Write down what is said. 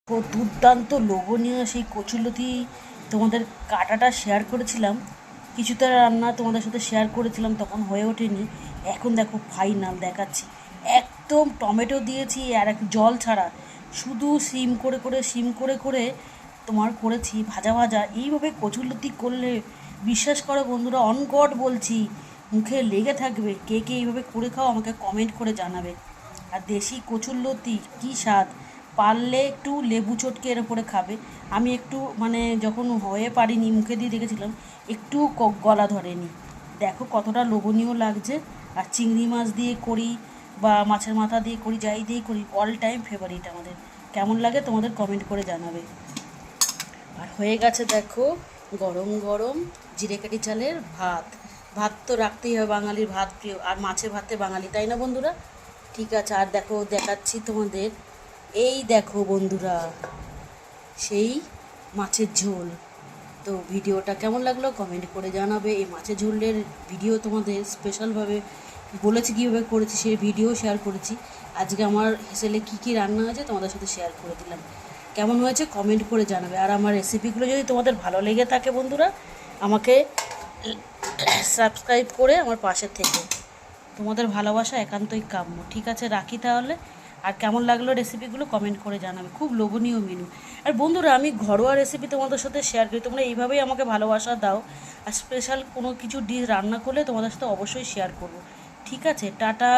তো দুর্দান্ত লোভনীয় সেই কচুরলতি তোমাদের কাটাটা শেয়ার করেছিলাম, কিছুটা রান্না তোমাদের সাথে শেয়ার করেছিলাম, তখন হয়ে ওঠেনি। এখন দেখো ফাইনাল দেখাচ্ছি, একদম টমেটো দিয়েছি আর এক জল ছাড়া, শুধু সিম করে করে তোমার করেছি ভাজা ভাজা। এইভাবে কচুরলতি করলে বিশ্বাস করো বন্ধুরা, অন গড বলছি, মুখে লেগে থাকবে। কে কে এইভাবে করে খাও আমাকে কমেন্ট করে জানাবে। আর দেশি কচুরলতি কী স্বাদ! পারলে একটু লেবু চটকে এর উপরে খাবে। আমি একটু মানে যখন হয়ে পারিনি, মুখে দিয়ে দেখেছিলাম, একটু গলা ধরেনি। দেখো কতটা লোভনীয় লাগছে। আর চিংড়ি মাছ দিয়ে করি বা মাছের মাথা দিয়ে করি, যাই দিয়ে করি, অল টাইম ফেভারিট আমাদের। কেমন লাগে তোমাদের কমেন্ট করে জানাবে। আর হয়ে গেছে দেখো গরম গরম জিরেকাঠি চালের ভাত। ভাত তো রাখতেই হবে, বাঙালির ভাত প্রিয়, আর মাছে ভাতে বাঙালি, তাই না বন্ধুরা? ঠিক আছে, আর দেখো দেখাচ্ছি তোমাদের, এই দেখো বন্ধুরা, সেই মাছের ঝোল। তো ভিডিওটা কেমন লাগলো কমেন্ট করে জানাবে। এই মাছের ঝোলের ভিডিও তোমাদের স্পেশালভাবে বলেছি, কীভাবে করেছি সেই ভিডিও শেয়ার করেছি। আজকে আমার হেসেলে কী কী রান্না হয়েছে তোমাদের সাথে শেয়ার করে দিলাম। কেমন হয়েছে কমেন্ট করে জানাবে। আর আমার রেসিপিগুলো যদি তোমাদের ভালো লেগে থাকে বন্ধুরা, আমাকে সাবস্ক্রাইব করে আমার পাশে থেকে, তোমাদের ভালোবাসা একান্তই কাম্য। ঠিক আছে, রাখি তাহলে। আর কেমন লাগলো রেসিপিগুলো কমেন্ট করে জানাবে। খুব লোভনীয় মেনু। আর বন্ধুরা, আমি ঘরোয়া রেসিপি তোমাদের সাথে শেয়ার করি, তোমরা এইভাবেই আমাকে ভালোবাসা দাও। আর স্পেশাল কোনো কিছু ডিশ রান্না করলে তোমাদের সাথে অবশ্যই শেয়ার করব। ঠিক আছে, টাটা।